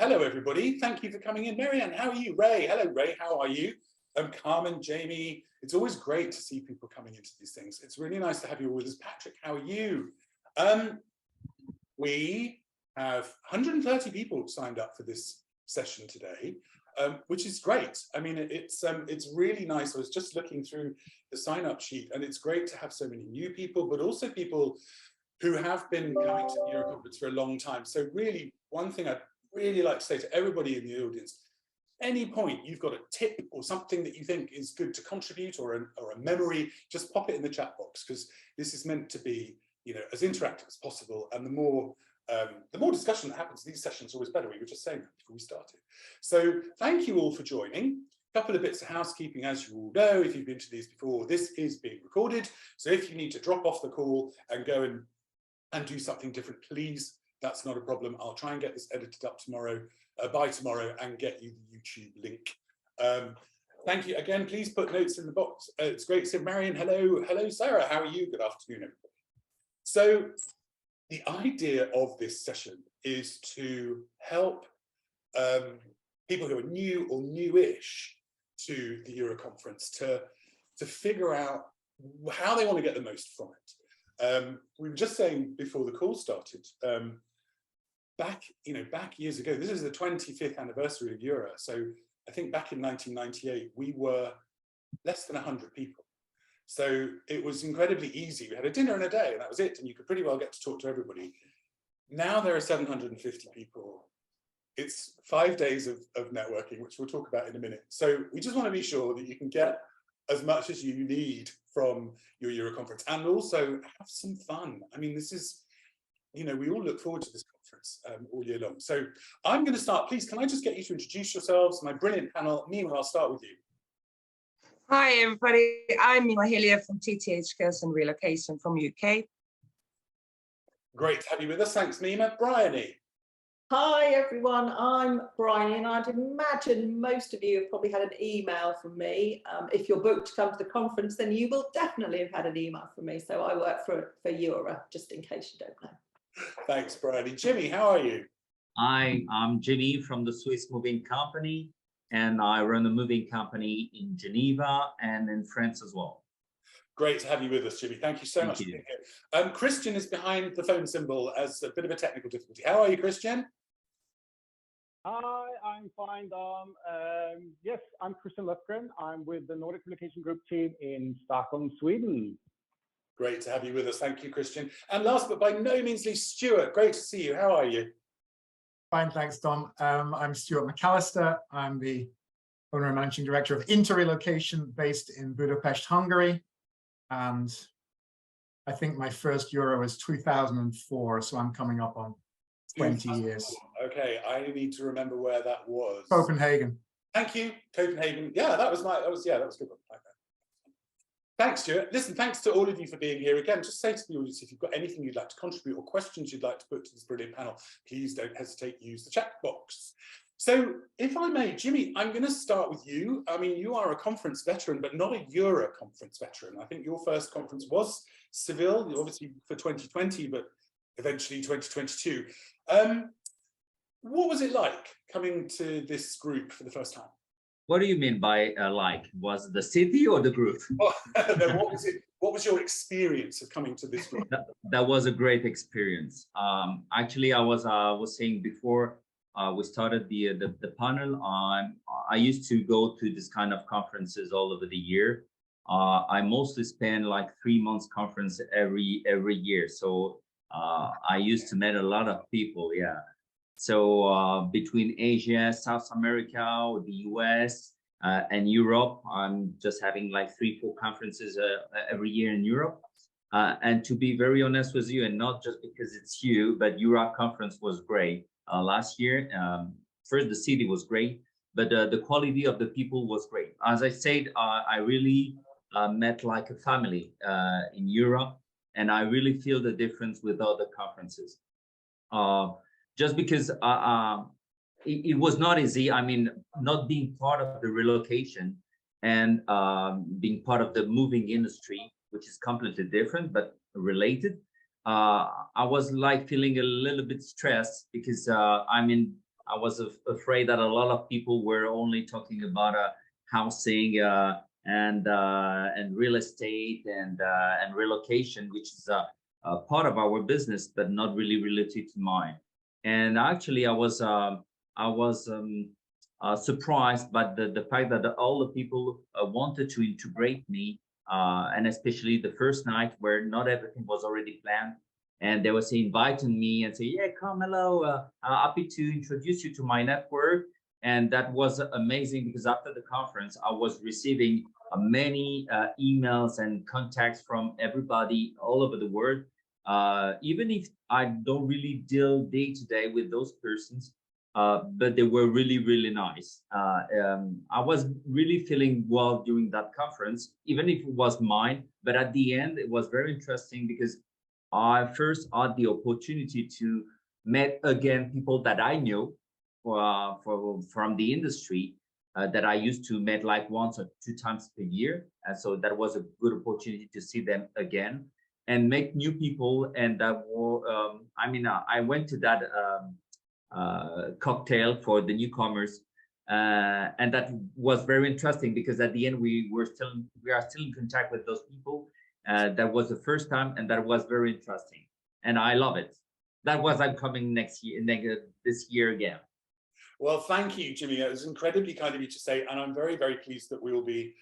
hello everybody. Thank you for coming in. Marianne, how are you? Ray, hello Ray, how are you? Carmen, Jamie, it's always great to see people coming into these things. It's really nice to have you all with us. Patrick, how are you? We have 130 people signed up for this session today, which is great. I mean, it's really nice. I was just looking through the sign-up sheet, and it's great to have so many new people, but also people who have been coming to the EuRA Conference for a long time. So really, one thing I'd really like to say to everybody in the audience, any point you've got a tip or something that you think is good to contribute, or a memory, just pop it in the chat box, because this is meant to be, you know, as interactive as possible. And the more discussion that happens in these sessions, always better. We were just saying that before we started. So thank you all for joining. A couple of bits of housekeeping, as you all know, if you've been to these before, this is being recorded. So if you need to drop off the call and go and do something different, please, that's not a problem. I'll try and get this edited up tomorrow, by tomorrow, and get you the YouTube link. Thank you again. Please put notes in the box. It's great to see Marion. Hello, Sarah. How are you? Good afternoon, everybody. So the idea of this session is to help people who are new or newish to the EuRA Conference to figure out how they want to get the most from it. We were just saying before the call started, back years ago, this is the 25th anniversary of EuRA. So I think back in 1998, we were less than 100 people. So it was incredibly easy. We had a dinner and a day, and that was it. And you could pretty well get to talk to everybody. Now there are 750 people. It's 5 days of networking, which we'll talk about in a minute. So we just want to be sure that you can get as much as you need from your EuRA Conference, and also have some fun. I mean, this is, you know, we all look forward to this conference all year long. So I'm going to start. Please, can I just get you to introduce yourselves, my brilliant panel. Nima, I'll start with you. Hi, everybody. I'm Nima Hillier from TTH Skills and Relocation from UK. Great to have you with us. Thanks, Nima. Bryony. Hi, everyone. I'm Bryony, and I'd imagine most of you have probably had an email from me. If you're booked to come to the conference, then you will definitely have had an email from me. So I work for EuRA, just in case you don't know. Thanks, Bryony. Jimmy, how are you? Hi, I'm Jimmy from the Swiss Moving Company, and I run a moving company in Geneva and in France as well. Great to have you with us, Jimmy. Thank you so much for being here. Christian is behind the phone symbol as a bit of a technical difficulty. How are you, Christian? Hi, I'm fine, Dom. Yes, I'm Christian Löfgren. I'm with the Nordic Communication Group team in Stockholm, Sweden. Great to have you with us. Thank you, Christian. And last but by no means least, Stuart. Great to see you. How are you? Fine, thanks, Dom. I'm Stuart McAllister. I'm the owner and managing director of EuRA based in Budapest, Hungary. And I think my first EuRA was 2004, so I'm coming up on 20 years. Okay, I need to remember where that was. Copenhagen. Thank you, Copenhagen. Yeah, that was a good one. Okay. Thanks, Stuart. Listen, thanks to all of you for being here. Again, just say to the audience, if you've got anything you'd like to contribute or questions you'd like to put to this brilliant panel, please don't hesitate to use the chat box. So if I may, Jimmy, I'm going to start with you. I mean, you are a conference veteran, but not a EuRA conference veteran. I think your first conference was Seville, obviously for 2020, but eventually 2022. What was it like coming to this group for the first time? What do you mean by like? Was it the city or the group? Oh, no, what was your experience of coming to this group? That was a great experience. Actually, I was saying before we started the panel. I used to go to this kind of conferences all over the year. I mostly spend like 3 months conference every year. So I used to meet a lot of people. Yeah. So between Asia, South America, the US, and Europe, I'm just having like 3-4 conferences every year in Europe. And to be very honest with you, and not just because it's you, but EuRA Conference was great last year. First, the city was great, but the quality of the people was great. As I said, I really met like a family in EuRA, and I really feel the difference with other conferences. Just because it was not easy. I mean, not being part of the relocation and being part of the moving industry, which is completely different but related. I was like feeling a little bit stressed because I mean, I was afraid that a lot of people were only talking about housing and real estate and relocation, which is a part of our business, but not really related to mine. And actually, I was surprised by the fact that all the people wanted to integrate me, and especially the first night where not everything was already planned. And they were inviting me and say, yeah, come, hello, happy to introduce you to my network. And that was amazing, because after the conference, I was receiving many emails and contacts from everybody all over the world. Even if I don't really deal day to day with those persons, but they were really, really nice. I was really feeling well during that conference, even if it was mine. But at the end, it was very interesting, because I first had the opportunity to meet again people that I knew from the industry, that I used to meet like 1 or 2 times per year. And so that was a good opportunity to see them again and make new people. And that were, I went to that cocktail for the newcomers, and that was very interesting, because at the end we are still in contact with those people. That was the first time, and that was very interesting, and I love it. That was I'm coming next year, this year again. Well, thank you, Jimmy. It was incredibly kind of you to say, and I'm very, very pleased that we will be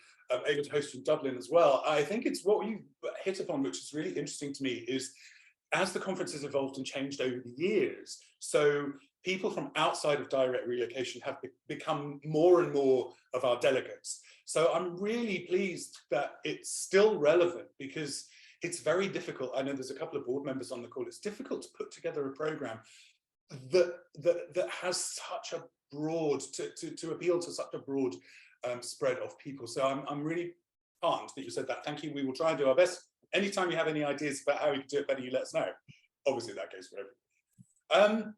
able to host you in Dublin as well. I think it's what you hit upon, which is really interesting to me, is as the conference has evolved and changed over the years, so people from outside of direct relocation have become more and more of our delegates. So I'm really pleased that it's still relevant, because it's very difficult. I know there's a couple of board members on the call. It's difficult to put together a program that has such a broad, to appeal to such a broad spread of people. So I'm really heartened that you said that. Thank you. We will try and do our best. Anytime you have any ideas about how we can do it better, you let us know. Obviously, that goes for everyone.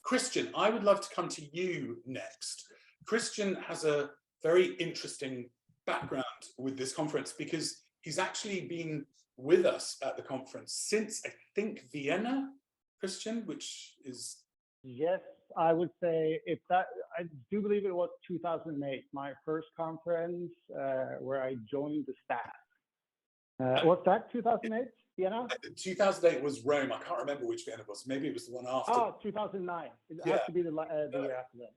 Christian, I would love to come to you next. Christian has a very interesting background with this conference, because he's actually been with us at the conference since, I think, Vienna, Christian, which is... Yes, I would say I do believe it was 2008, my first conference where I joined the staff. Was that 2008, Vienna? 2008 was Rome. I can't remember which Vienna it was. Maybe it was the one after. Oh, 2009. It has to be the year after that.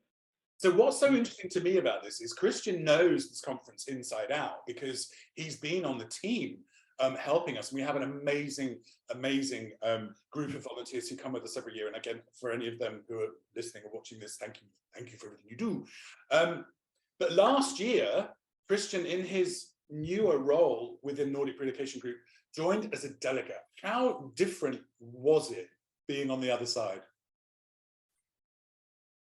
So what's so interesting to me about this is Christian knows this conference inside out, because he's been on the team helping us. And we have an amazing group of volunteers who come with us every year. And again, for any of them who are listening or watching this, thank you for everything you do. But last year, Christian, in his newer role within Nordic Relocation Group, joined as a delegate. How different was it being on the other side?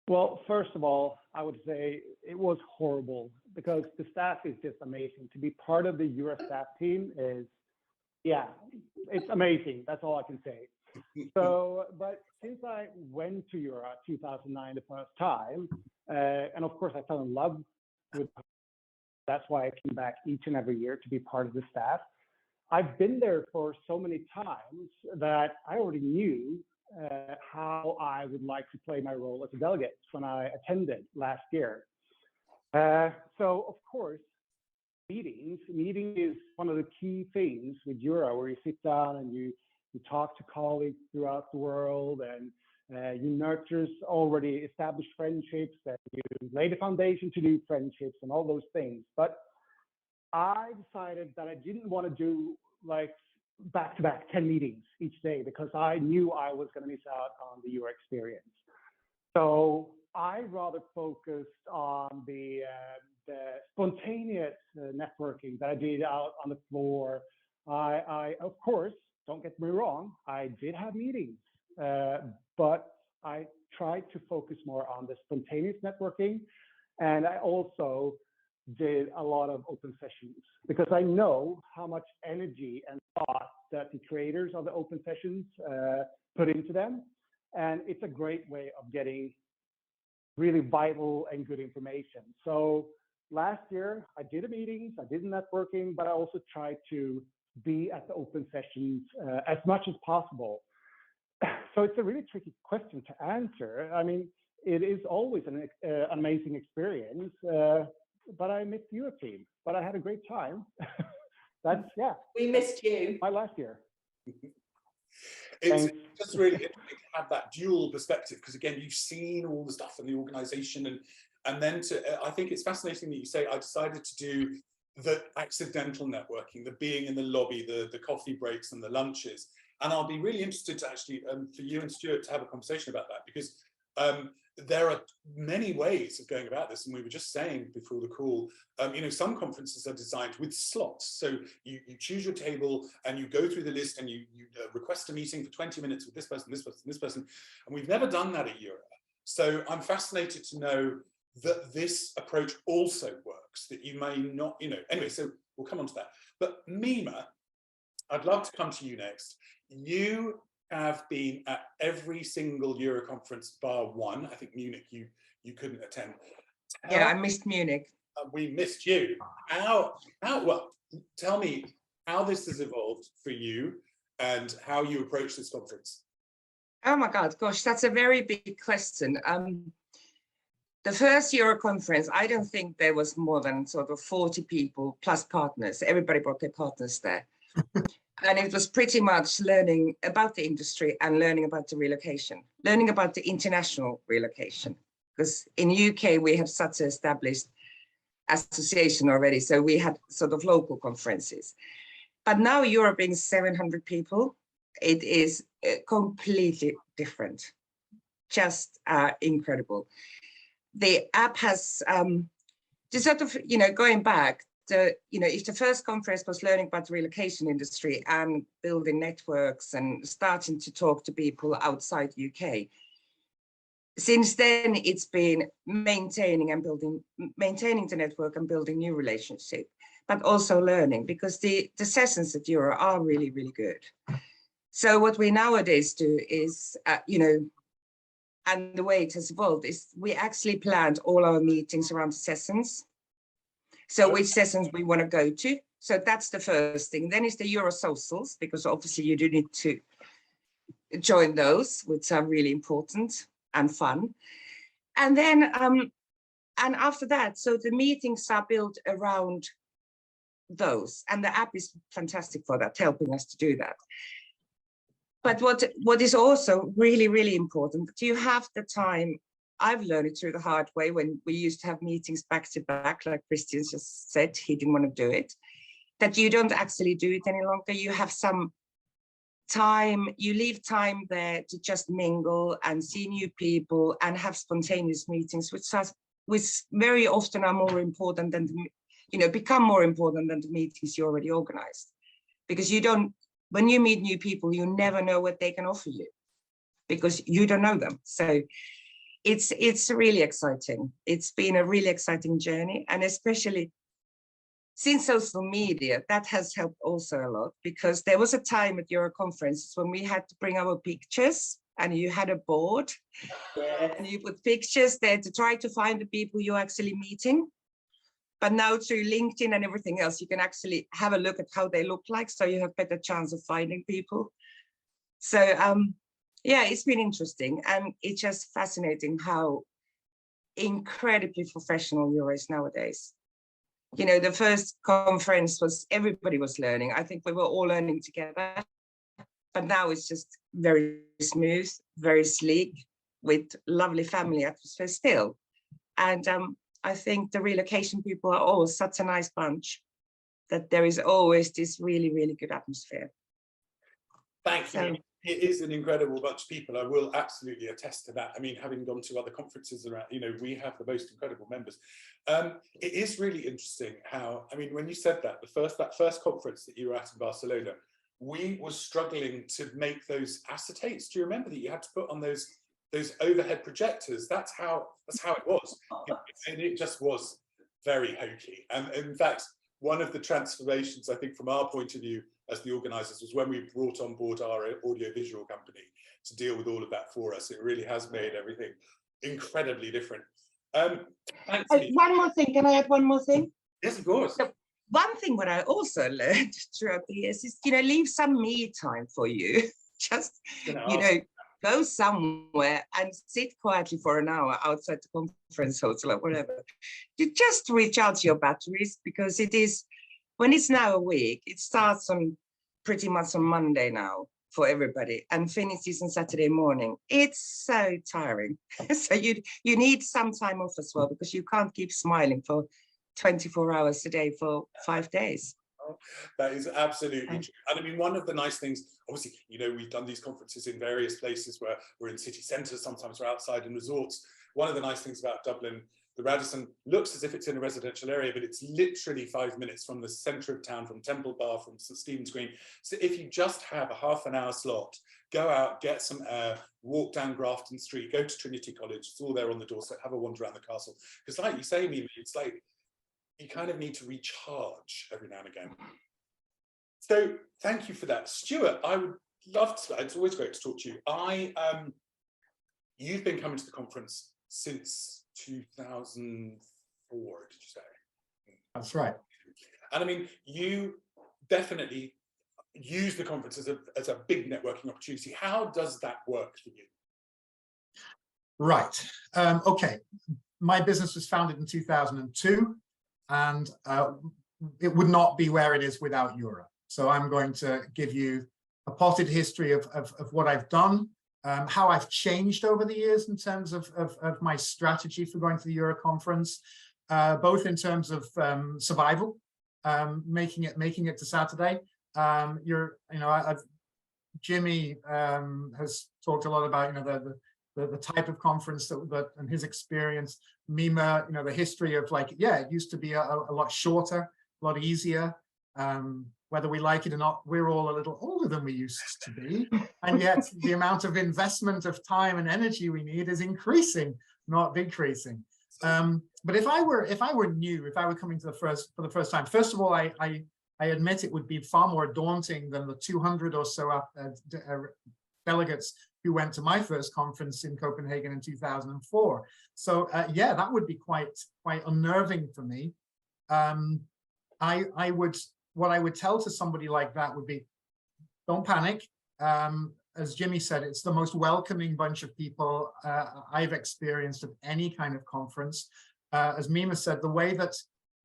Well, first of all, I would say it was horrible, because the staff is just amazing. To be part of the EuRA staff team is, yeah, it's amazing. That's all I can say. So, but since I went to EuRA 2009 the first time, and of course I fell in love with, that's why I came back each and every year to be part of the staff. I've been there for so many times that I already knew how I would like to play my role as a delegate when I attended last year. So of course, meeting is one of the key things with EuRA, where you sit down and you talk to colleagues throughout the world, and you nurture already established friendships, and you lay the foundation to new friendships and all those things. But I decided that I didn't want to do like back-to-back 10 meetings each day, because I knew I was going to miss out on the EuRA experience. So I rather focused on the spontaneous networking that I did out on the floor. I of course, don't get me wrong, I did have meetings, but I tried to focus more on the spontaneous networking. And I also did a lot of open sessions, because I know how much energy and thought that the creators of the open sessions put into them. And it's a great way of getting really vital and good information. So last year, I did a meetings, I did networking, but I also tried to be at the open sessions as much as possible. So it's a really tricky question to answer. I mean, it is always an amazing experience. But I missed your team, but I had a great time. That's, yeah. We missed you. My last year. It's just really interesting to have that dual perspective, because again, you've seen all the stuff in the organization, and then I think it's fascinating that you say, I decided to do the accidental networking, the being in the lobby, the coffee breaks and the lunches. And I'll be really interested to actually, for you and Stuart to have a conversation about that, because there are many ways of going about this. And we were just saying before the call, you know, some conferences are designed with slots. So you choose your table and you go through the list and you request a meeting for 20 minutes with this person, this person, this person. And we've never done that at EuRA. So I'm fascinated to know that this approach also works, that you may not, you know, anyway, so we'll come on to that. But Mima, I'd love to come to you next. You have been at every single EuRA conference bar one. I think Munich you couldn't attend. Yeah, I missed Munich. We missed you. Well, tell me how this has evolved for you and how you approach this conference. Oh my God, gosh, that's a very big question. The first EuRA conference, I don't think there was more than sort of 40 people plus partners. Everybody brought their partners there. And it was pretty much learning about the industry and learning about the relocation, learning about the international relocation. Because in UK, we have such an established association already. So we had sort of local conferences. But now EuRA being 700 people, it is completely different. Just incredible. The app has, just sort of, you know, going back, you know, if the first conference was learning about the relocation industry and building networks and starting to talk to people outside UK, since then it's been maintaining the network and building new relationships, but also learning, because the sessions at EuRA are really, really good. So what we nowadays do is, you know, and the way it has evolved is we actually planned all our meetings around the sessions. So which sessions we want to go to. So that's the first thing. Then is the EuRA socials, because obviously you do need to join those, which are really important and fun. And then, and after that, so the meetings are built around those, and the app is fantastic for that, helping us to do that. But what is also really, really important, that you have the time. I've learned it through the hard way when we used to have meetings back to back, like Christian just said, he didn't want to do it, that you don't actually do it any longer. You have some time, you leave time there to just mingle and see new people and have spontaneous meetings, which very often are more important than, you know, become more important than the meetings you already organized. Because you don't, when you meet new people, you never know what they can offer you because you don't know them. So it's really exciting. It's been a really exciting journey, and especially since social media, that has helped also a lot, because there was a time at EuRA conferences when we had to bring our pictures and you had a board and you put pictures there to try to find the people you're actually meeting. But now through LinkedIn and everything else, you can actually have a look at how they look like, so you have better chance of finding people. So yeah, it's been interesting, and it's just fascinating how incredibly professional EuRA is nowadays. You know, the first conference was, everybody was learning. I think we were all learning together, but now it's just very smooth, very sleek, with lovely family atmosphere still. And I think the relocation people are all such a nice bunch that there is always this really, really good atmosphere. Thank you. So, it is an incredible bunch of people. I will absolutely attest to that. I mean, having gone to other conferences around, you know, we have the most incredible members. It is really interesting how, I mean, when you said that, that first conference that you were at in Barcelona, we were struggling to make those acetates. Do you remember that you had to put on those overhead projectors? That's how it was. And it just was very hokey. And in fact, one of the transformations, I think, from our point of view as the organisers, was when we brought on board our audiovisual company to deal with all of that for us. It really has made everything incredibly different. Thanks. one more thing, can I add one more thing? Yes, of course. So, one thing what I also learned throughout the years is, you know, leave some me time for you. Just, you know, go somewhere and sit quietly for an hour outside the conference hotel or whatever. You just recharge your batteries, because it is, when it's now a week, it starts on pretty much on Monday now for everybody and finishes on Saturday morning. It's so tiring. So you need some time off as well, because you can't keep smiling for 24 hours a day for 5 days. That is absolutely true. And I mean, one of the nice things, obviously, you know, we've done these conferences in various places where we're in city centres, sometimes we're outside in resorts. One of the nice things about Dublin, the Radisson looks as if it's in a residential area, but it's literally 5 minutes from the centre of town, from Temple Bar, from St Stephen's Green. So if you just have a half-an-hour slot, go out, get some air, walk down Grafton Street, go to Trinity College, it's all there on the doorstep, have a wander around the castle. Because like you say, Mimi, it's like, you kind of need to recharge every now and again. So thank you for that. Stuart, I would love to, it's always great to talk to you. You've been coming to the conference since 2004, did you say? That's right. And I mean, you definitely use the conference as a big networking opportunity. How does that work for you? Right. Okay. My business was founded in 2002. And it would not be where it is without EuRA. So I'm going to give you a potted history of what I've done, how I've changed over the years in terms of my strategy for going to the EuRA conference, both in terms of survival, making it to Saturday. Jimmy has talked a lot about the type of conference that and his experience. Mima, the history of like, yeah, it used to be a lot shorter, a lot easier. Whether we like it or not, we're all a little older than we used to be. And yet the amount of investment of time and energy we need is increasing, not decreasing. But if I were new, if I were coming to for the first time, first of all, I admit it would be far more daunting than the 200 or so delegates who went to my first conference in Copenhagen in 2004. So yeah, that would be quite unnerving for me. What I would tell to somebody like that would be, don't panic. As Jimmy said, it's the most welcoming bunch of people I've experienced at any kind of conference. As Mima said, the way that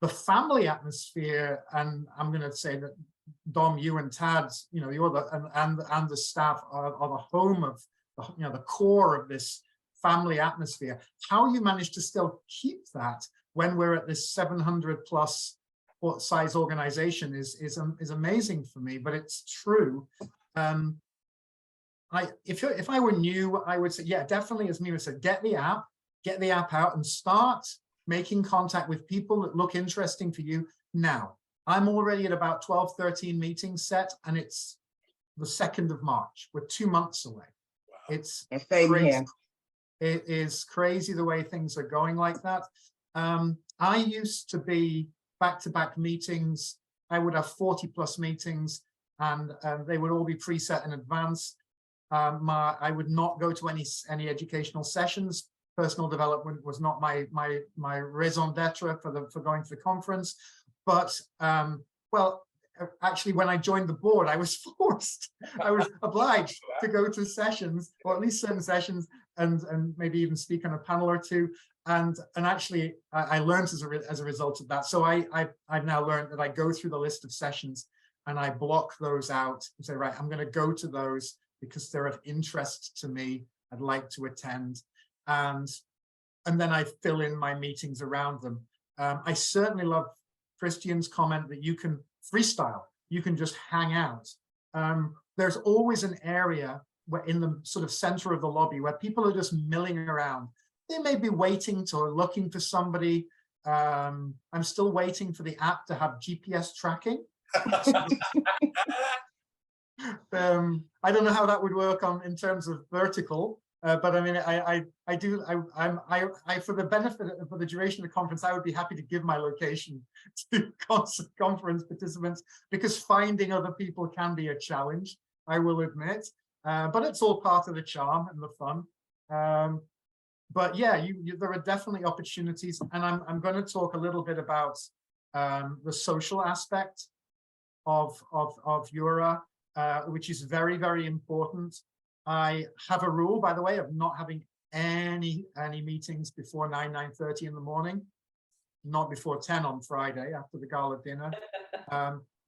the family atmosphere, and I'm going to say that Dom, you and Tad, you're and the staff are the home of the core of this family atmosphere. How you manage to still keep that when we're at this 700 plus size organization is amazing for me, but it's true. If I were new, I would say, yeah, definitely, as Mima said, get the app out and start making contact with people that look interesting for you now. I'm already at about 12, 13 meetings set, and it's the 2nd of March. We're 2 months away. Wow. It's crazy. Here. It is crazy the way things are going like that. I used to be back-to-back meetings. I would have 40 plus meetings, and they would all be preset in advance. I would not go to any educational sessions. Personal development was not my raison d'etre for going to the conference. But well, actually, when I joined the board, I was forced. I was obliged to go to sessions, or at least certain sessions, and maybe even speak on a panel or two. And actually, I learned as a result of that. So I've now learned that I go through the list of sessions and I block those out and say, right, I'm going to go to those because they're of interest to me. I'd like to attend, and then I fill in my meetings around them. I certainly love Christian's comment that you can freestyle, you can just hang out. There's always an area where in the sort of center of the lobby where people are just milling around. They may be waiting or looking for somebody. I'm still waiting for the app to have GPS tracking. I don't know how that would work in terms of vertical, but I mean, I for the benefit, for the duration of the conference, I would be happy to give my location to conference participants, because finding other people can be a challenge, I will admit, but it's all part of the charm and the fun. But yeah, there are definitely opportunities, and I'm going to talk a little bit about the social aspect of EuRA, which is very, very important. I have a rule, by the way, of not having any meetings before 9:30 in the morning, not before 10 on Friday after the gala dinner.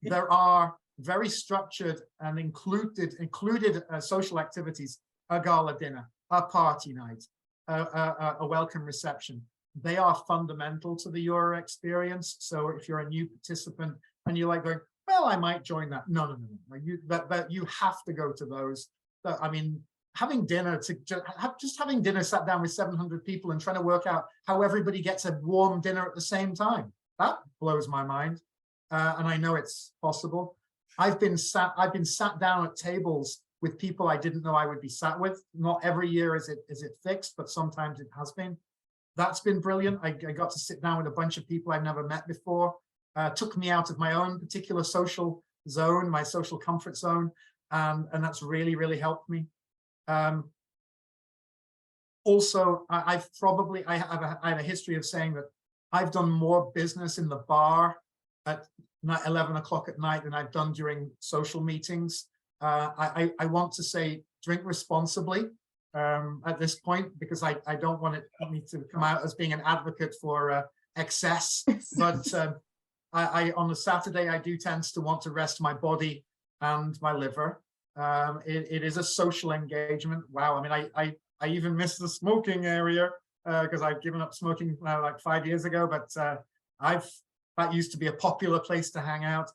There are very structured and included social activities, a gala dinner, a party night, a welcome reception. They are fundamental to the EuRA experience. So if you're a new participant and you're like going, well, I might join that. No. You have to go to those. I mean, having dinner just having dinner sat down with 700 people and trying to work out how everybody gets a warm dinner at the same time. That blows my mind. And I know it's possible. I've been sat down at tables with people I didn't know I would be sat with. Not every year is it fixed, but sometimes it has been. That's been brilliant. I got to sit down with a bunch of people I've never met before. Took me out of my own particular social zone, my social comfort zone, and that's really, really helped me. Also, I have a history of saying that I've done more business in the bar at 11 o'clock at night than I've done during social meetings. I want to say drink responsibly at this point, because I don't want me to come out as being an advocate for excess. But on a Saturday, I do tend to want to rest my body and my liver. It is a social engagement. Wow. I mean, I even miss the smoking area because I've given up smoking like 5 years ago, but that used to be a popular place to hang out.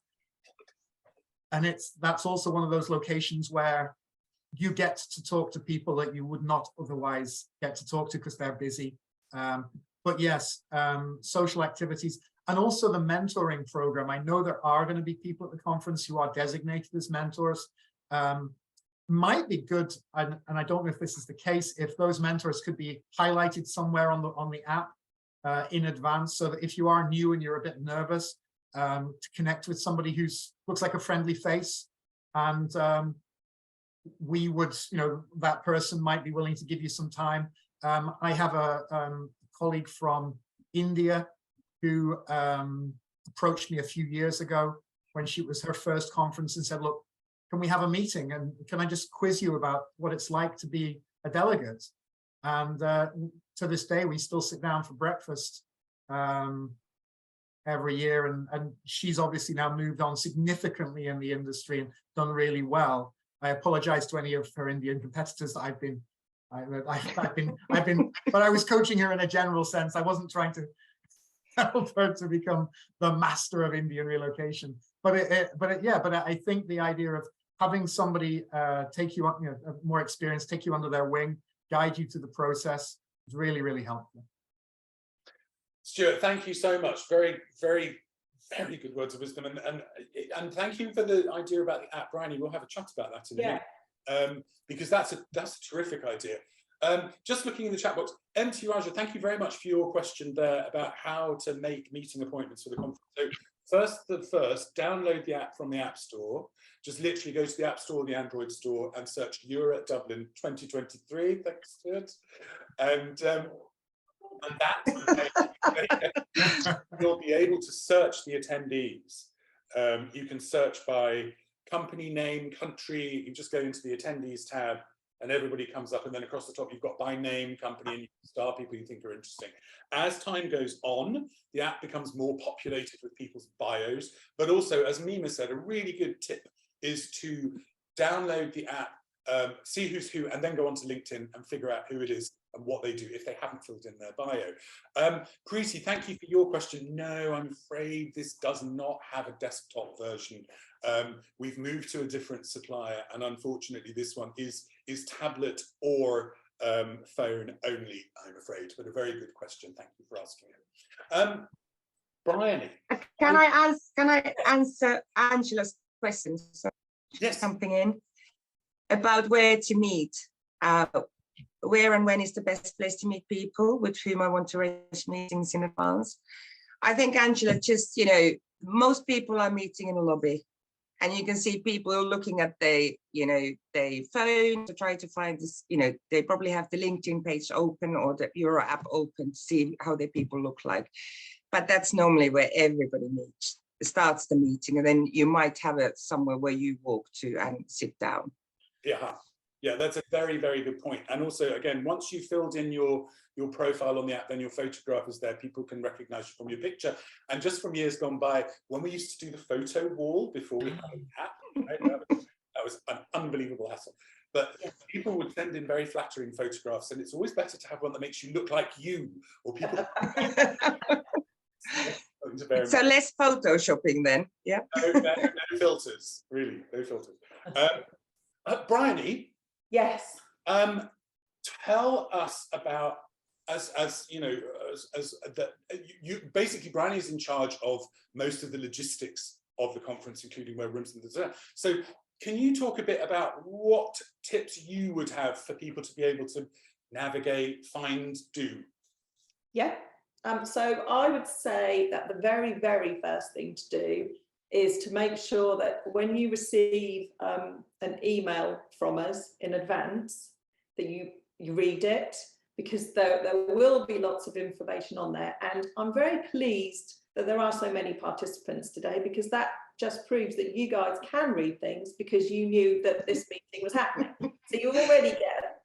And that's also one of those locations where you get to talk to people that you would not otherwise get to talk to because they're busy. But yes, social activities and also the mentoring program. I know there are going to be people at the conference who are designated as mentors. Might be good, and I don't know if this is the case, if those mentors could be highlighted somewhere on the app in advance, so that if you are new and you're a bit nervous, to connect with somebody who looks like a friendly face, and we would, that person might be willing to give you some time. I have a colleague from India who approached me a few years ago when she was her first conference and said, look, can we have a meeting? And can I just quiz you about what it's like to be a delegate? And to this day, we still sit down for breakfast every year. And she's obviously now moved on significantly in the industry and done really well. I apologize to any of her Indian competitors that I've been, but I was coaching her in a general sense. I wasn't trying to help her to become the master of Indian relocation. But I think the idea of having somebody take you on, more experience, take you under their wing, guide you to the process is really, really helpful. Stuart, thank you so much. Very, very, very good words of wisdom, and thank you for the idea about the app, Bryony. We'll have a chat about that in a minute, because that's a terrific idea. Just looking in the chat box, MT Raja, thank you very much for your question there about how to make meeting appointments for the conference. So first, download the app from the App Store. Just literally go to the App Store, the Android store, and search EuRA Dublin 2023. Thanks, Stuart. And that's you'll be able to search the attendees. You can search by company name, country. You just go into the attendees tab, and everybody comes up, and then across the top you've got by name, company, and you can star people you think are interesting. As time goes on, the app becomes more populated with people's bios, but also, as Mima said, a really good tip is to download the app, see who's who, and then go onto LinkedIn and figure out who it is and what they do if they haven't filled in their bio. Preeti, thank you for your question. No, I'm afraid this does not have a desktop version. We've moved to a different supplier, and unfortunately this one is tablet or phone only, I'm afraid, but a very good question. Thank you for asking it. Bryony. Can I answer Angela's question? So yes. Jumping in about where to meet. Where and when is the best place to meet people with whom I want to arrange meetings in advance? I think, Angela, just, most people are meeting in a lobby, and you can see people looking at their phone to try to find this, they probably have the LinkedIn page open or the EuRA app open to see how their people look like. But that's normally where everybody meets, starts the meeting, and then you might have it somewhere where you walk to and sit down. Yeah. Yeah, that's a very, very good point. And also, again, once you filled in your profile on the app, then your photograph is there. People can recognize you from your picture. And just from years gone by, when we used to do the photo wall before we had an app, right, that was an unbelievable hassle. But people would send in very flattering photographs, and it's always better to have one that makes you look like you, or people. So less photoshopping then, yeah. No filters, really, no filters. Bryony. Yes. Tell us about, as you know, you basically, Bryony is in charge of most of the logistics of the conference, including where rooms and dessert. So can you talk a bit about what tips you would have for people to be able to navigate, find, do? Yeah. So I would say that the very, very first thing to do is to make sure that when you receive an email from us in advance, that you read it, because there will be lots of information on there. And I'm very pleased that there are so many participants today, because that just proves that you guys can read things because you knew that this meeting was happening. So you already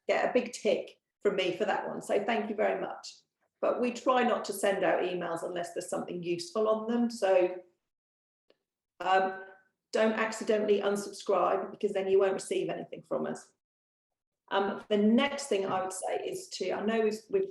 get a big tick from me for that one. So thank you very much. But we try not to send out emails unless there's something useful on them. So don't accidentally unsubscribe, because then you won't receive anything from us. The next thing I would say is I know we've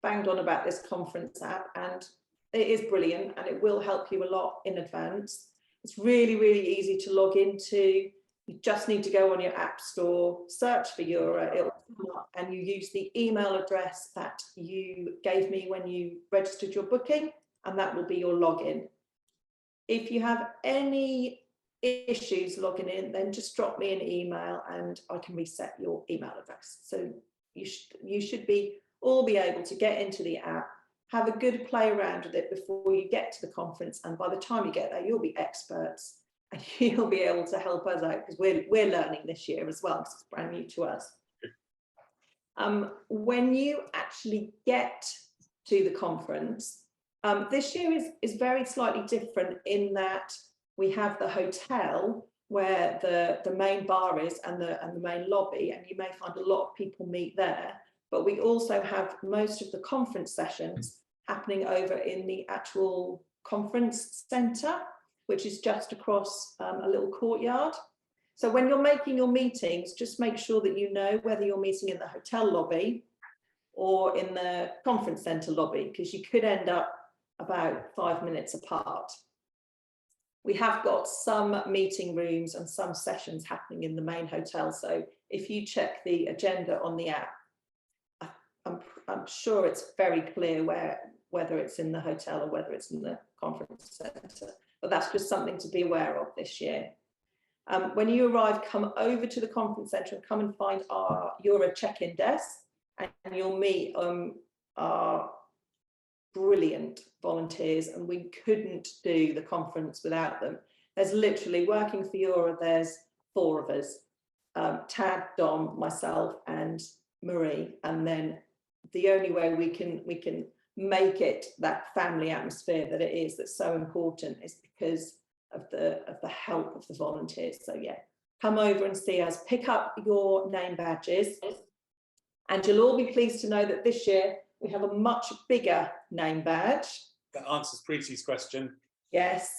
banged on about this conference app, and it is brilliant and it will help you a lot in advance. It's really, really easy to log into. You just need to go on your app store, search for EuRA, it'll come up, and you use the email address that you gave me when you registered your booking, and that will be your login. If you have any issues logging in, then just drop me an email and I can reset your email address. So you should all be able to get into the app, have a good play around with it before you get to the conference, and by the time you get there, you'll be experts and you'll be able to help us out, because we're learning this year as well, because it's brand new to us. When you actually get to the conference, this year is very slightly different in that we have the hotel where the main bar is and the main lobby, and you may find a lot of people meet there. But we also have most of the conference sessions happening over in the actual conference centre, which is just across a little courtyard. So when you're making your meetings, just make sure that you know whether you're meeting in the hotel lobby or in the conference centre lobby, because you could end up about 5 minutes apart. We have got some meeting rooms and some sessions happening in the main hotel. So if you check the agenda on the app, I'm sure it's very clear whether it's in the hotel or whether it's in the conference centre. But that's just something to be aware of this year. When you arrive, come over to the conference centre and come and find our EuRA check-in desk, and you'll meet our brilliant volunteers, and we couldn't do the conference without them. There's literally, working for EuRA, there's 4 of us, Tad, Dom, myself and Marie, and then the only way we can make it that family atmosphere that it is, that's so important, is because of the help of the volunteers. So yeah, come over and see us, pick up your name badges, and you'll all be pleased to know that this year we have a much bigger name badge. That answers Preeti's question. Yes.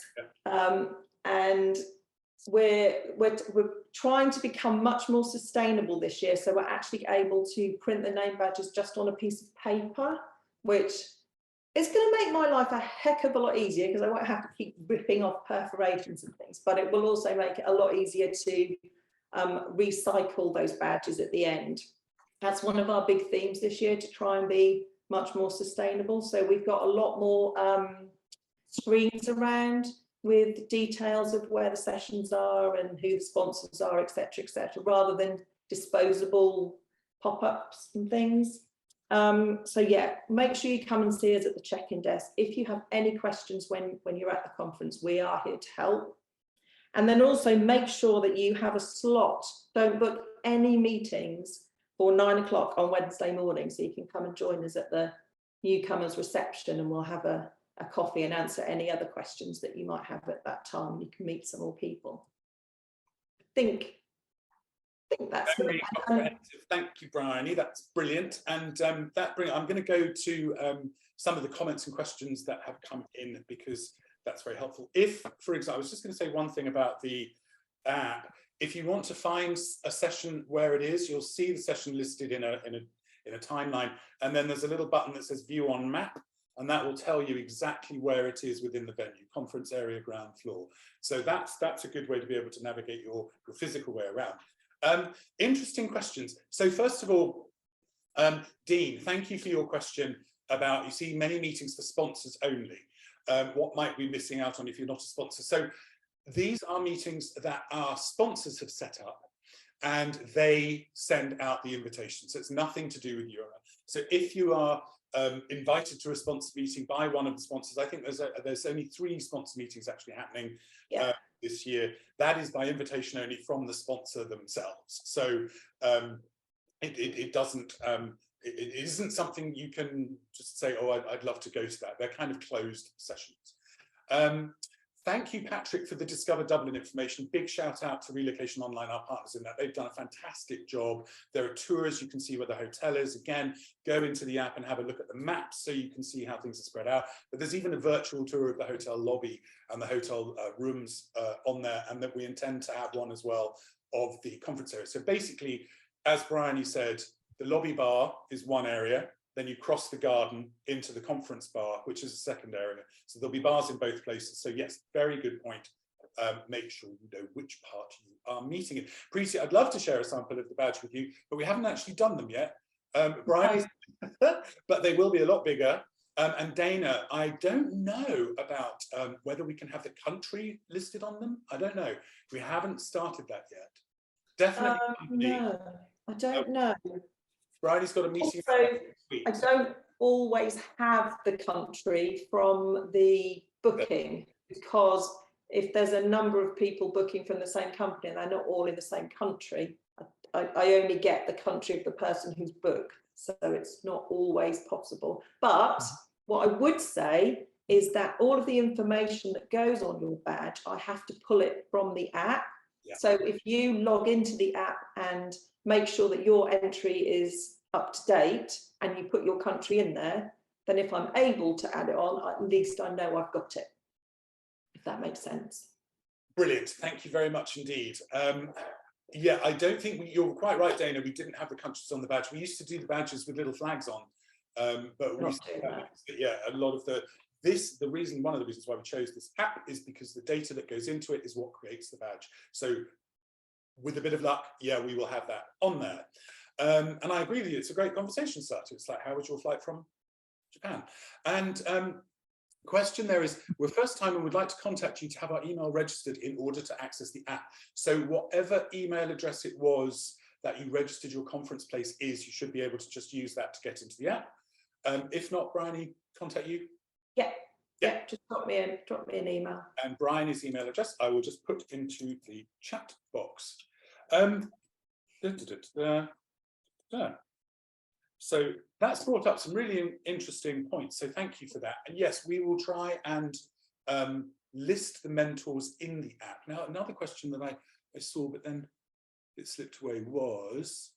Yeah. And we're trying to become much more sustainable this year. So we're actually able to print the name badges just on a piece of paper, which is going to make my life a heck of a lot easier, because I won't have to keep ripping off perforations and things, but it will also make it a lot easier to recycle those badges at the end. That's one of our big themes this year, to try and be much more sustainable. So we've got a lot more screens around with details of where the sessions are and who the sponsors are, etc., rather than disposable pop-ups and things. So yeah, make sure you come and see us at the check-in desk. If you have any questions when you're at the conference, we are here to help. And then also make sure that you have a slot. Don't book any meetings for 9 o'clock on Wednesday morning, so you can come and join us at the Newcomers reception, and we'll have a coffee and answer any other questions that you might have at that time. You can meet some more people. I think I think that's Very me. comprehensive. Thank you, Bryony. That's brilliant. And I'm going to go to some of the comments and questions that have come in, because that's very helpful. If, for example, I was just going to say one thing about the app. If you want to find a session where it is, you'll see the session listed in a timeline, and then there's a little button that says View on Map, and that will tell you exactly where it is within the venue, conference area, ground floor. So that's a good way to be able to navigate your physical way around. Interesting questions. So first of all, Dean, thank you for your question about, you see many meetings for sponsors only. What might we be missing out on if you're not a sponsor? So these are meetings that our sponsors have set up, and they send out the invitation. So it's nothing to do with EuRA. So if you are invited to a sponsor meeting by one of the sponsors, I think there's only 3 sponsor meetings actually happening this year. That is by invitation only from the sponsor themselves. So it doesn't, it isn't something you can just say, oh, I'd love to go to that. They're kind of closed sessions. Thank you, Patrick, for the Discover Dublin information. Big shout out to Relocation Online, our partners in that. They've done a fantastic job. There are tours, you can see where the hotel is. Again, go into the app and have a look at the maps so you can see how things are spread out. But there's even a virtual tour of the hotel lobby and the hotel rooms on there, and that we intend to have one as well of the conference area. So basically, as Bryony said, the lobby bar is one area, then you cross the garden into the conference bar, which is a second area. So there'll be bars in both places. So yes, very good point. Make sure you know which part you are meeting in. Preeti, I'd love to share a sample of the badge with you, but we haven't actually done them yet. Brian, but they will be a lot bigger. And Dana, I don't know about whether we can have the country listed on them. I don't know. We haven't started that yet. Definitely. No, I don't know. Bridie's got a meeting. Also, I don't always have the country from the booking, because if there's a number of people booking from the same company and they're not all in the same country, I only get the country of the person who's booked. So it's not always possible. But what I would say is that all of the information that goes on your badge, I have to pull it from the app. Yeah. So if you log into the app and make sure that your entry is up to date and you put your country in there, then if I'm able to add it on, at least I know I've got it, if that makes sense. Brilliant. Thank you very much indeed. Yeah, I don't think you're quite right, Dana. We didn't have the countries on the badge. We used to do the badges with little flags on, but we used to, yeah, a lot of one of the reasons why we chose this app is because the data that goes into it is what creates the badge. So with a bit of luck, yeah, we will have that on there. And I agree with you, it's a great conversation starter. It's like, how was your flight from Japan? And question there is, we're first time and would like to contact you to have our email registered in order to access the app. So whatever email address it was that you registered your conference place is, you should be able to just use that to get into the app. If not, Bryony, contact you? Yeah, just drop me an email. And Bryony's email address, I will just put into the chat box. So that's brought up some really interesting points. So thank you for that. And yes, we will try and list the mentors in the app. Now, another question that I saw, but then it slipped away was,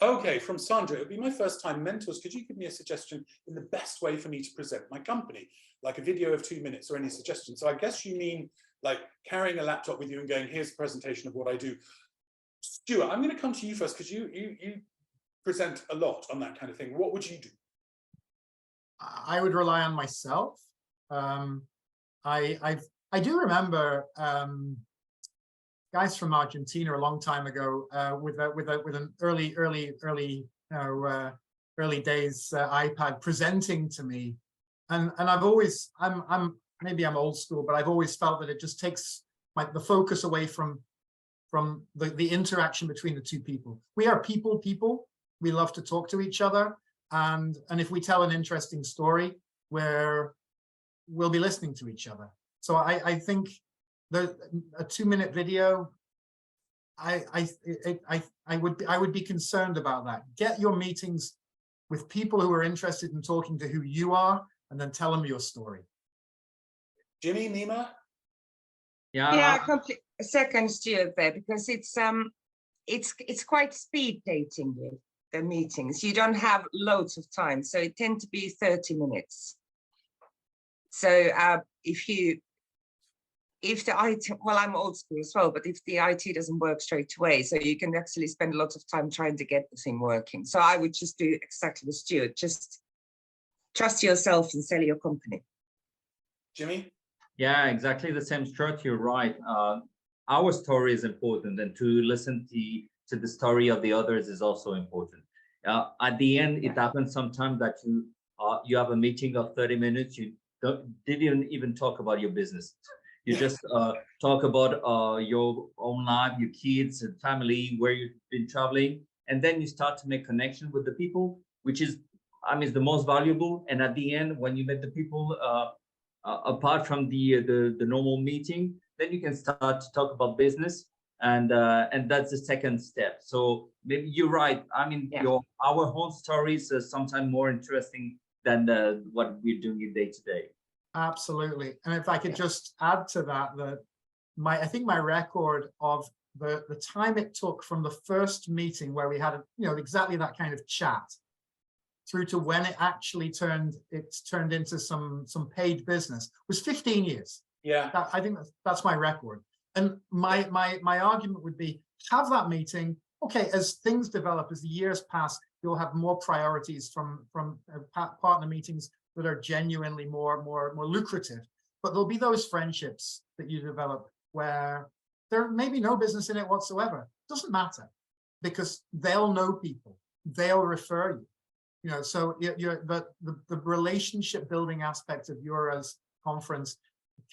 okay, from Sandra, it'll be my first time. Mentors, could you give me a suggestion in the best way for me to present my company? Like a video of 2 minutes or any suggestions? So I guess you mean like carrying a laptop with you and going, here's a presentation of what I do. Stuart, I'm going to come to you first because you present a lot on that kind of thing. What would you do? I would rely on myself. I do remember guys from Argentina a long time ago with an early days iPad presenting to me, and I've always maybe I'm old school, but I've always felt that it just takes the focus away from the interaction between the two people. We are people. We love to talk to each other, and if we tell an interesting story, we'll be listening to each other. So I think a 2-minute video, I would be concerned about that. Get your meetings with people who are interested in talking to who you are, and then tell them your story. Jimmy, Nima? Yeah, second Stuart there, because it's it's quite speed dating you, the meetings. You don't have loads of time, so it tend to be 30 minutes. So if the IT, well, I'm old school as well, but if the IT doesn't work straight away, so you can actually spend a lot of time trying to get the thing working. So I would just do exactly the Stuart, just trust yourself and sell your company. Jimmy? Yeah, exactly the same, Stuart. You're right. Our story is important, and to listen to the story of the others is also important. At the end, it happens sometimes that you have a meeting of 30 minutes. You didn't even talk about your business. You just talk about your own life, your kids and family, where you've been traveling, and then you start to make connection with the people, which is, I mean, is the most valuable. And at the end, when you met the people, apart from the normal meeting, then you can start to talk about business, and that's the second step. So maybe you're right. I mean, our whole stories are sometimes more interesting than what we're doing day to day. Absolutely. And if I could just add to that, I think my record of the time it took from the first meeting where we had exactly that kind of chat through to when it actually turned into some paid business was 15 years. Yeah. I think that's my record. And my argument would be, have that meeting. Okay, as things develop, as the years pass, you'll have more priorities from partner meetings that are genuinely more lucrative. But there'll be those friendships that you develop where there may be no business in it whatsoever. It doesn't matter, because they'll know people, they'll refer you. So the relationship building aspect of EuRA's conference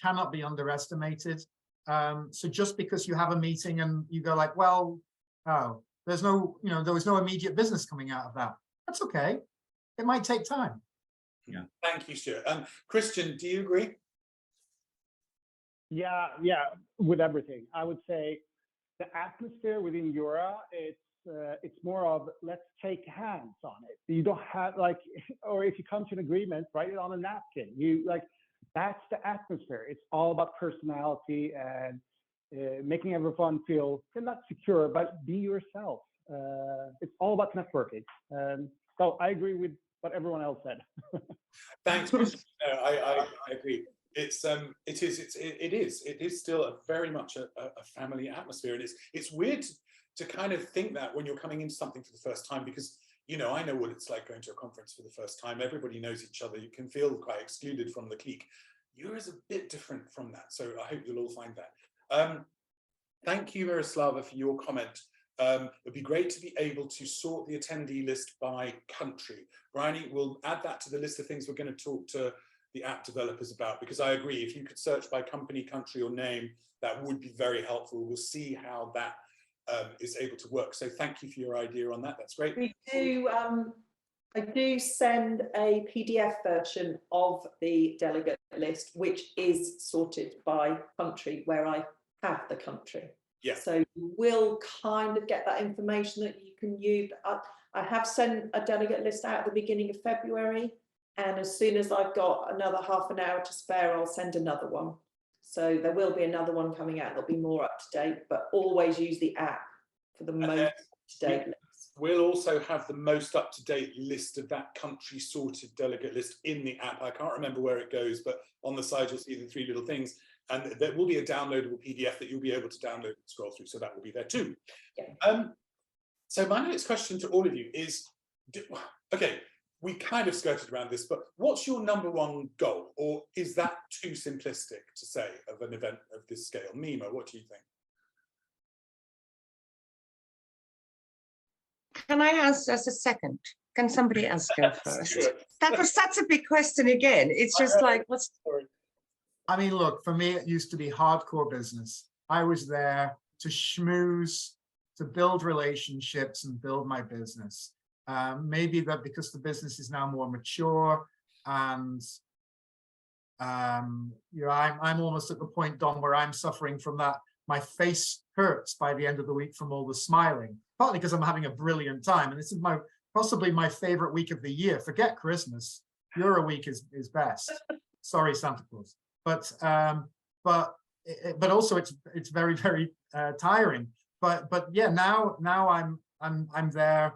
cannot be underestimated. So just because you have a meeting and you go like, well, oh, there was no immediate business coming out of that. That's okay. It might take time. Yeah. Thank you, Stuart. Christian, do you agree? Yeah, with everything. I would say the atmosphere within EuRA, it's more of, let's take hands on it. You don't have or if you come to an agreement, write it on a napkin. That's the atmosphere. It's all about personality and making everyone feel not secure, but be yourself. It's all about networking. So I agree with what everyone else said. Thanks. I agree. It is still very much a family atmosphere, and it's weird to kind of think that when you're coming into something for the first time, because I know what it's like going to a conference for the first time. Everybody knows each other. You can feel quite excluded from the clique. EuRA is a bit different from that, so I hope you'll all find that. Thank you, Miroslava, for your comment. It'd be great to be able to sort the attendee list by country. Bryony, we'll add that to the list of things we're going to talk to the app developers about, because I agree, if you could search by company, country, or name, that would be very helpful. We'll see how that is able to work. So thank you for your idea on that. That's great. We do. I do send a PDF version of the delegate list, which is sorted by country, where I have the country. Yeah. So you will kind of get that information that you can use. I have sent a delegate list out at the beginning of February, and as soon as I've got another half an hour to spare, I'll send another one. So there will be another one coming out. It'll be more up to date, but always use the app for the most up to date list. We'll also have the most up-to-date list of that country sorted delegate list in the app. I can't remember where it goes, but on the side you'll see the three little things, and there will be a downloadable PDF that you'll be able to download and scroll through, so that will be there too. Yeah. So my next question to all of you is, okay, we kind of skirted around this, but what's your #1 goal? Or is that too simplistic to say of an event of this scale? Mima, what do you think? Can I answer as a second? Can somebody else go first? That was such a big question again. It's just like, what's... I mean, look, for me, it used to be hardcore business. I was there to schmooze, to build relationships and build my business. Maybe that because the business is now more mature, and I'm almost at the point, Dom, where I'm suffering from that. My face hurts by the end of the week from all the smiling, partly because I'm having a brilliant time, and this is possibly my favorite week of the year. Forget Christmas, EuRA week is best. Sorry, Santa Claus, but also it's very, very tiring. but yeah, now I'm there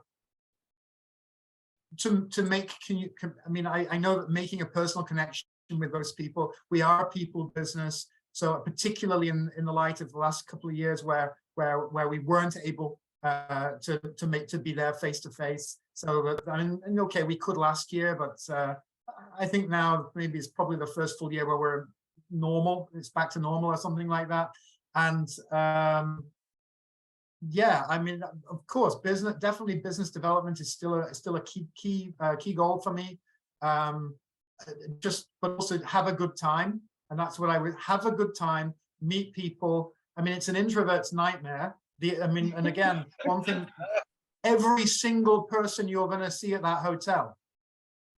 to make, I mean, I know that making a personal connection with those people, we are a people business. So particularly in the light of the last couple of years where we weren't able to be there face to face. So that, I mean, and okay, we could last year, but I think now maybe it's probably the first full year where we're normal. It's back to normal or something like that. And yeah, I mean, of course, definitely business development is still a key goal for me. But also have a good time, and that's what I would have a good time, meet people. I mean, it's an introvert's nightmare. I mean, and again, one thing, every single person you're going to see at that hotel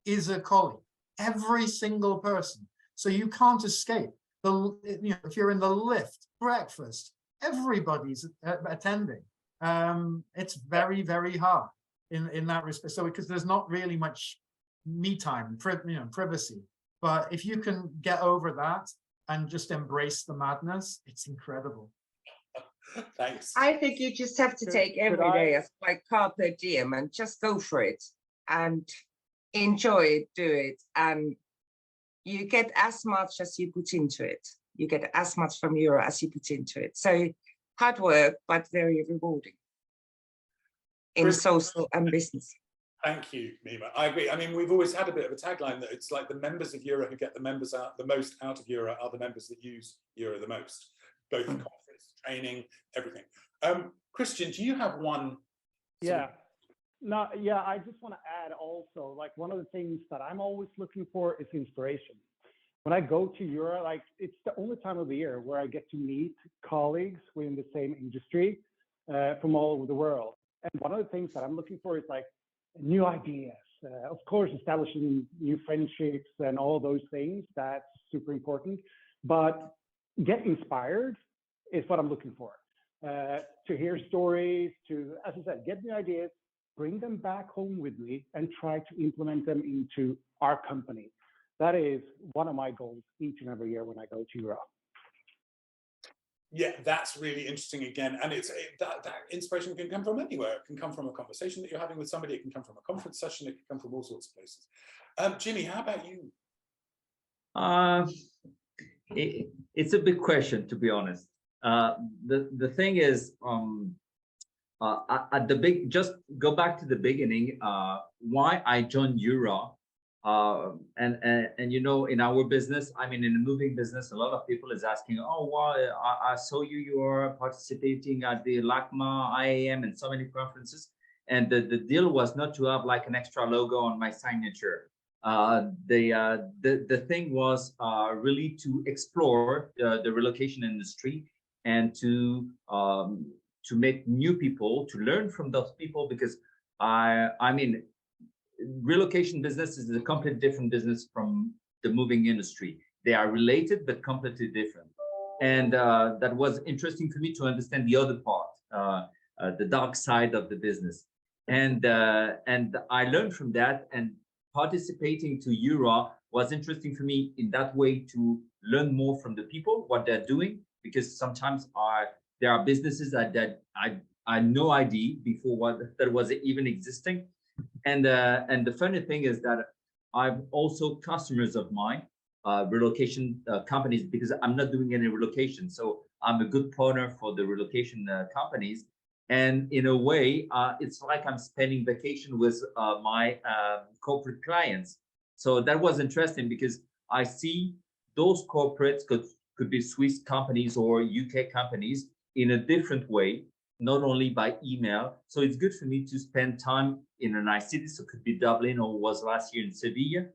is a colleague. Every single person. So you can't escape. If you're in the lift, breakfast, everybody's attending. It's very, very hard in that respect. So because there's not really much me time, privacy. But if you can get over that and just embrace the madness, it's incredible. Thanks. I think you just have to take every day as like carpe diem and just go for it and enjoy it, do it, and you get as much as you put into it. You get as much from EuRA as you put into it. So hard work, but very rewarding in social and business. Thank you, Mima. I agree. I mean, we've always had a bit of a tagline that it's like the members of EuRA who get the most out of EuRA are the members that use EuRA the most, both conference, training, everything. Christian, do you have one? Yeah. No, yeah, I just want to add also, like one of the things that I'm always looking for is inspiration. When I go to EuRA, like it's the only time of the year where I get to meet colleagues within the same industry from all over the world. And one of the things that I'm looking for is like new ideas, of course, establishing new friendships and all those things. That's super important. But get inspired is what I'm looking for. To hear stories, to, as I said, get new ideas, bring them back home with me and try to implement them into our company. That is one of my goals each and every year when I go to EuRA. Yeah, that's really interesting again. And that inspiration can come from anywhere. It can come from a conversation that you're having with somebody. It can come from a conference session. It can come from all sorts of places. Jimmy, how about you? It's a big question, to be honest. The thing is, just go back to the beginning, why I joined EuRA. And you know, in our business, I mean, in the moving business, a lot of people is asking, oh, why I saw you are participating at the LACMA, IAM, and so many conferences. And the deal was not to have like an extra logo on my signature. The thing was really to explore the relocation industry and to make new people, to learn from those people, because I mean, relocation business is a completely different business from the moving industry. They are related, but completely different. And that was interesting for me to understand the other part, the dark side of the business. And I learned from that, and participating to EuRA was interesting for me in that way to learn more from the people, what they're doing, because sometimes there are businesses that I had no idea before that was even existing. And the funny thing is that I'm also customers of mine, relocation companies, because I'm not doing any relocation. So I'm a good partner for the relocation companies. And in a way, it's like I'm spending vacation with my corporate clients. So that was interesting because I see those corporates could be Swiss companies or UK companies in a different way, not only by email. So it's good for me to spend time in a nice city. So it could be Dublin, or was last year in Sevilla.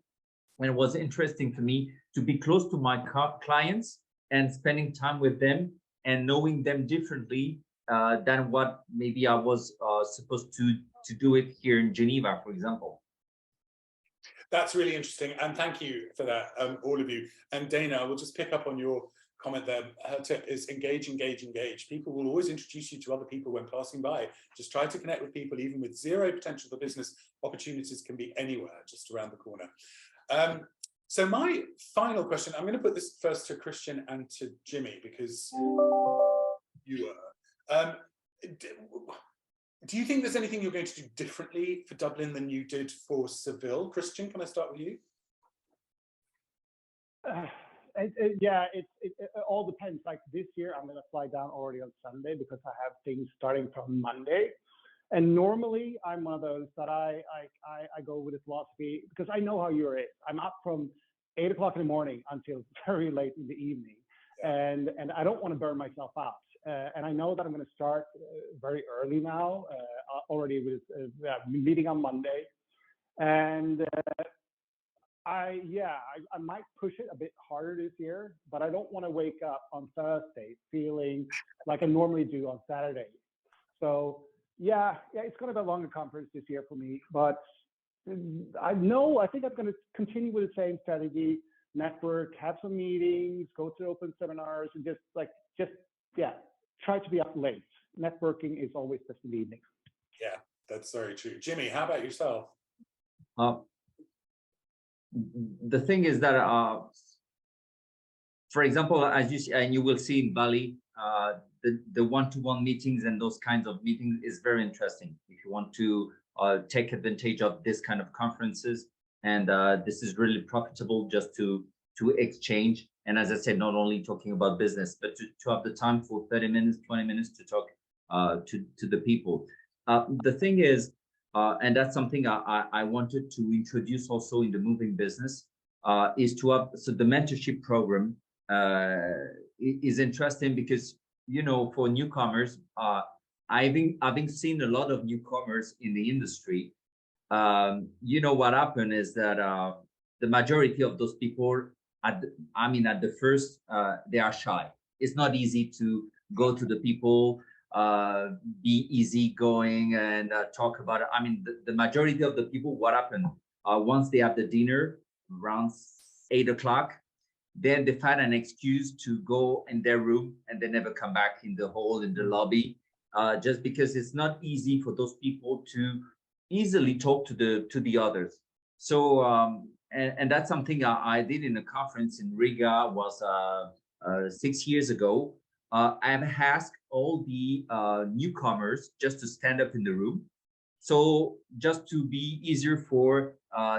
And it was interesting for me to be close to my clients and spending time with them and knowing them differently than what maybe I was supposed to do it here in Geneva, for example. That's really interesting. And thank you for that, all of you. And Dana, I will just pick up on your comment there. Her tip is engage, engage, engage. People will always introduce you to other people when passing by. Just try to connect with people, even with zero potential for business. Opportunities can be anywhere, just around the corner. So my final question, I'm going to put this first to Christian and to Jimmy, because you are. do you think there's anything you're going to do differently for Dublin than you did for Seville? Christian, can I start with you? Yeah, it all depends. Like this year, I'm going to fly down already on Sunday because I have things starting from Monday. And normally, I'm one of those that I go with the philosophy because I know how EuRA is. I'm up from 8 o'clock in the morning until very late in the evening, and I don't want to burn myself out. And I know that I'm going to start very early now, already with meeting on Monday, and I might push it a bit harder this year, but I don't want to wake up on Thursday feeling like I normally do on Saturday. So yeah, it's going to be a longer conference this year for me, but I think I'm going to continue with the same strategy: network, have some meetings, go to open seminars, and just try to be up late. Networking is always best in the evening. Yeah, that's very true. Jimmy, how about yourself? The thing is that, for example, as you see, and you will see in Bali, the one-to-one meetings and those kinds of meetings is very interesting. If you want to take advantage of this kind of conferences, and this is really profitable just to exchange. And as I said, not only talking about business, but to have the time for 30 minutes, 20 minutes to talk to the people. The thing is, and that's something I wanted to introduce also in the moving business, is to have, so the mentorship program is interesting because, you know, for newcomers, having seen a lot of newcomers in the industry, you know, what happened is that the majority of those people, at the first, they are shy. It's not easy to go to the people, be easygoing and talk about it. I mean, the majority of the people, what happened, once they have the dinner around 8 o'clock, then they find an excuse to go in their room and they never come back in the hall, in the lobby, just because it's not easy for those people to easily talk to the others. So, and that's something I did in a conference in Riga, was 6 years ago. I've asked all the newcomers just to stand up in the room. So just to be easier for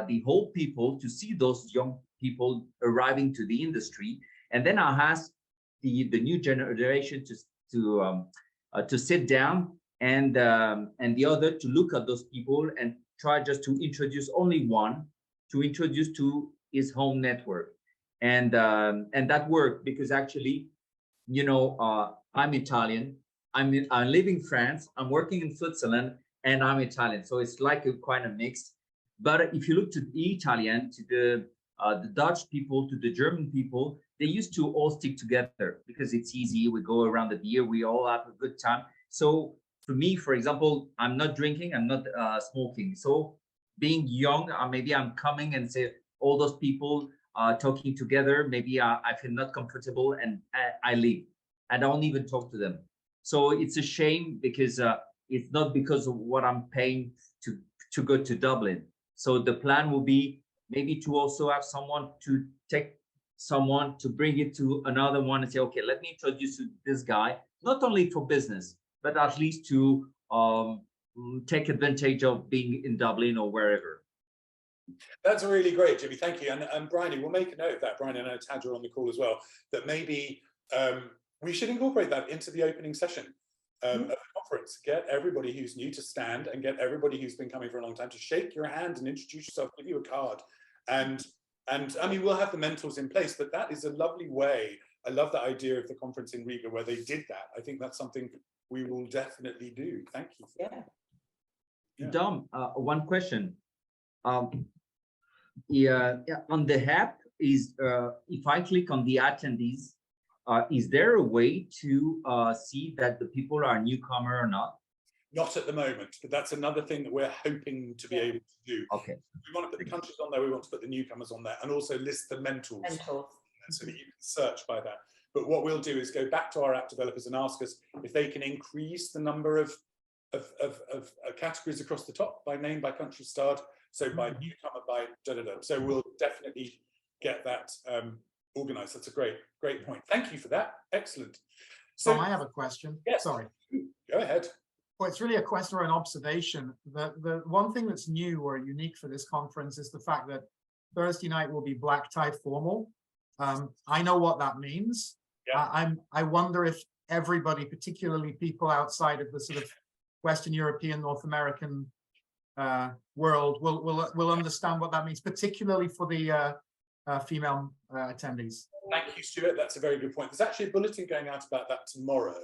the whole people to see those young people arriving to the industry. And then I asked the new generation to sit down and the other to look at those people and try just to introduce only one, to introduce to his home network. And that worked because actually, you know, I'm Italian, I live in France, I'm working in Switzerland, and I'm Italian. So it's like quite a mix. But if you look to the Italian, to the Dutch people, to the German people, they used to all stick together because it's easy. We go around the beer, we all have a good time. So for me, for example, I'm not drinking, I'm not smoking. So being young, maybe I'm coming and say all those people talking together, maybe I feel not comfortable and I leave. I don't even talk to them. So it's a shame because it's not because of what I'm paying to go to Dublin. So the plan will be maybe to also have someone to take someone to bring it to another one and say, okay, let me introduce you to this guy, not only for business, but at least to take advantage of being in Dublin or wherever. That's really great, Jimmy. Thank you. And Bryony, we'll make a note of that. Bryony, I know Tadra on the call as well, that maybe we should incorporate that into the opening session of the conference. Get everybody who's new to stand and get everybody who's been coming for a long time to shake your hand and introduce yourself, give you a card. And I mean, we'll have the mentors in place, but that is a lovely way. I love the idea of the conference in Riga where they did that. I think that's something we will definitely do. Thank you for that. Yeah. Dom, one question. On the app, is if I click on the attendees, is there a way to see that the people are newcomer or not? Not at the moment, but that's another thing that we're hoping to be able to do. Okay. We want to put the countries on there, we want to put the newcomers on there, and also list the mentors. So that you can search by that. But what we'll do is go back to our app developers and ask us if they can increase the number of categories across the top by name, by country starred, so by newcomer, by da-da-da. So we'll definitely get that organized. That's a great point. Thank you for that. Excellent. So I have a question. Yes. Sorry. Go ahead. Well, it's really a question or an observation. The one thing that's new or unique for this conference is the fact that Thursday night will be black tie formal. I know what that means. Yeah. I wonder if everybody, particularly people outside of the sort of Western European, North American world, will understand what that means, particularly for the female attendees. Thank you, Stuart. That's a very good point. There's actually a bulletin going out about that tomorrow.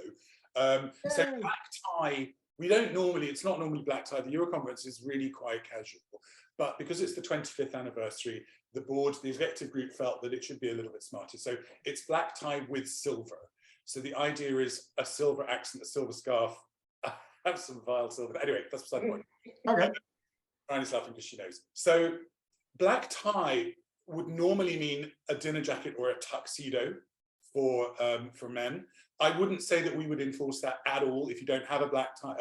So black tie, we don't normally, it's not normally black tie. The EuRA Conference is really quite casual, but because it's the 25th anniversary, the board, the executive group felt that it should be a little bit smarter. So it's black tie with silver. So the idea is a silver accent, a silver scarf. I have some vile silver. Anyway, that's beside the point. Okay. Ryan's laughing because she knows. So black tie would normally mean a dinner jacket or a tuxedo for men. I wouldn't say that we would enforce that at all. If you don't have a black tie,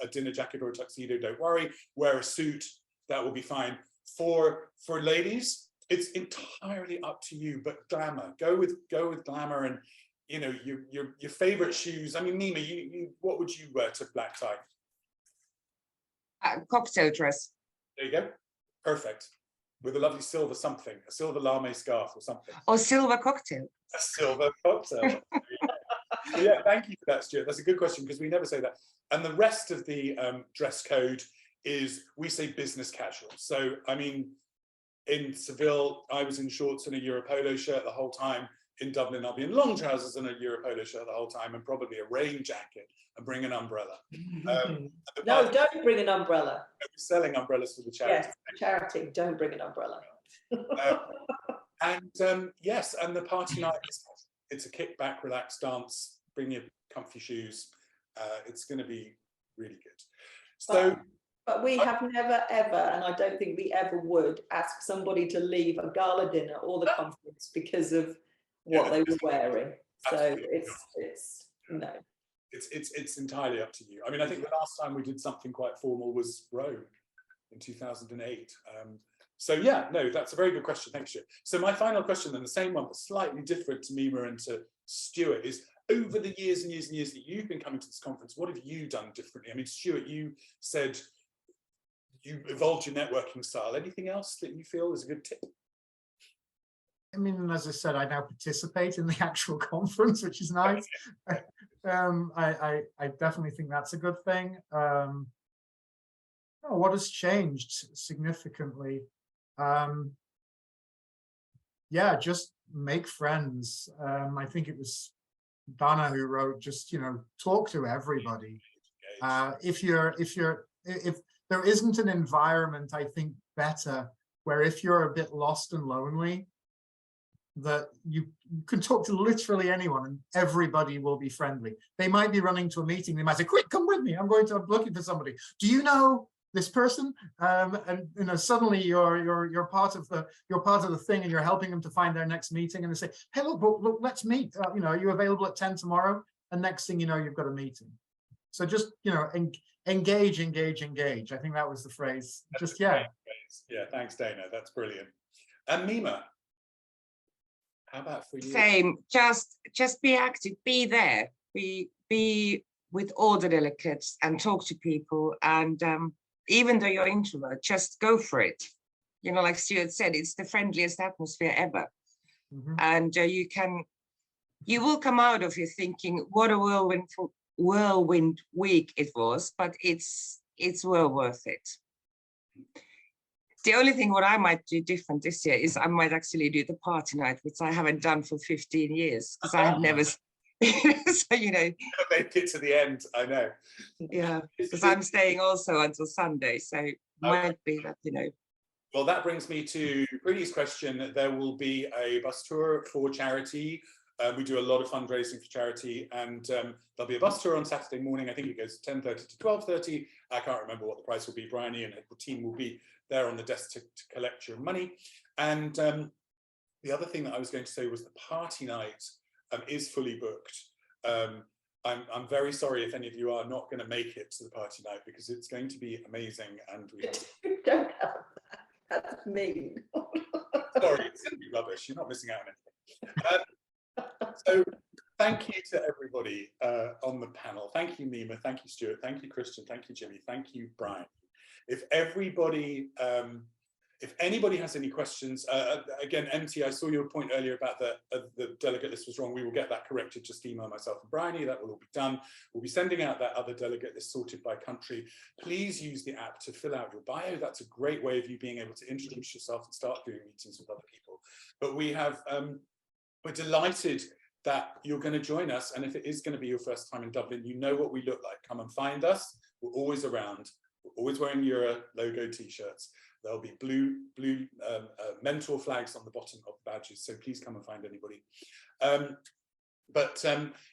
a dinner jacket or a tuxedo, don't worry. Wear a suit, that will be fine. For ladies, it's entirely up to you. But glamour, go with glamour, and you know your favorite shoes. I mean, Nima, you what would you wear to black tie? Cocktail dress. There you go, perfect. With a lovely silver something, a silver lame scarf or something. Or silver cocktail. A silver cocktail. Yeah, thank you for that, Stuart. That's a good question because we never say that. And the rest of the dress code is, we say business casual. So, I mean, in Seville, I was in shorts and a EuRA polo shirt the whole time. In Dublin, I'll be in long trousers and a EuRA polo shirt the whole time, and probably a rain jacket, and bring an umbrella. No, don't bring an umbrella. We're selling umbrellas for the charity. Yes, charity. Don't bring an umbrella. Yes, and the party night, it's a kickback, relaxed dance. Bring your comfy shoes. It's going to be really good. So, but we have never ever, and I don't think we ever would, ask somebody to leave a gala dinner or the conference because of what they were wearing. So it's no. It's entirely up to you. I mean, I think the last time we did something quite formal was Rome in 2008. So yeah, no, that's a very good question. Thanks, Stuart. So my final question, then, the same one, but slightly different to Mima and to Stuart, is over the years and years and years that you've been coming to this conference, what have you done differently? I mean, Stuart, you said you evolved your networking style. Anything else that you feel is a good tip? I mean, as I said, I now participate in the actual conference, which is nice. I definitely think that's a good thing. What has changed significantly? Yeah, just make friends. I think it was Dana who wrote, just, talk to everybody. If there isn't an environment, I think, better, where if you're a bit lost and lonely, that you can talk to literally anyone and everybody will be friendly. They might be running to a meeting. They might say, quick, come with me. I'm looking for somebody. Do you know this person? And suddenly you're part of the thing, and you're helping them to find their next meeting. And they say, hey, look, let's meet. Are you available at 10 tomorrow? And next thing you know, you've got a meeting. So just, engage. I think that was the phrase. Just, yeah. Yeah, thanks, Dana. That's brilliant. And Mima, how about for you? Same. Just be active. Be there. Be with all the delegates and talk to people. And even though you're introvert, just go for it. Like Stuart said, it's the friendliest atmosphere ever. Mm-hmm. And you will come out of it thinking, what a whirlwind week it was, but it's well worth it. The only thing what I might do different this year is I might actually do the party night, which I haven't done for 15 years because I have never. So make it to the end. I know. Yeah, because I'm staying also until Sunday, so it might be that Well, that brings me to Pretty's question. There will be a bus tour for charity. We do a lot of fundraising for charity, and there'll be a bus tour on Saturday morning. I think it goes 10:30 to 12:30. I can't remember what the price will be. Bryony and the team will be there on the desk to collect your money. And the other thing that I was going to say was the party night is fully booked. I'm very sorry if any of you are not going to make it to the party night, because it's going to be amazing. And we don't have that. That's mean. Sorry, it's going to be rubbish. You're not missing out on anything. So thank you to everybody on the panel. Thank you, Nima. Thank you, Stuart. Thank you, Christian. Thank you, Jimmy. Thank you, Brian. If anybody has any questions, again, MT, I saw your point earlier about the delegate list was wrong. We will get that corrected. Just email myself and Bryony. That will all be done. We'll be sending out that other delegate list sorted by country. Please use the app to fill out your bio. That's a great way of you being able to introduce yourself and start doing meetings with other people. But we have, we're delighted that you're going to join us. And if it is going to be your first time in Dublin, you know what we look like. Come and find us. We're always around. We're always wearing EuRA logo t-shirts. There'll be blue mentor flags on the bottom of the badges, so please come and find anybody.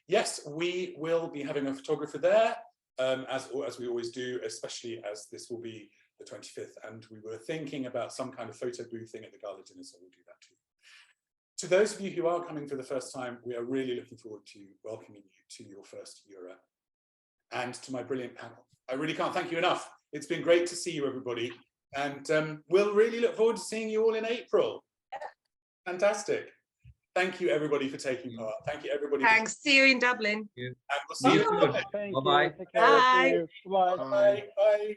Yes, we will be having a photographer there, as we always do, especially as this will be the 25th, and we were thinking about some kind of photo booth thing at the gala dinner, so we'll do that too. To those of you who are coming for the first time, we are really looking forward to welcoming you to your first EuRA. And to my brilliant panel, I really can't thank you enough. It's been great to see you, everybody. And we'll really look forward to seeing you all in April. Fantastic. Thank you, everybody, for taking part. Thank you, everybody. Thanks. See you in Dublin. And we'll see you in Dublin. Thank Bye-bye. you. Take care. Bye. See you. Bye. Bye. Bye.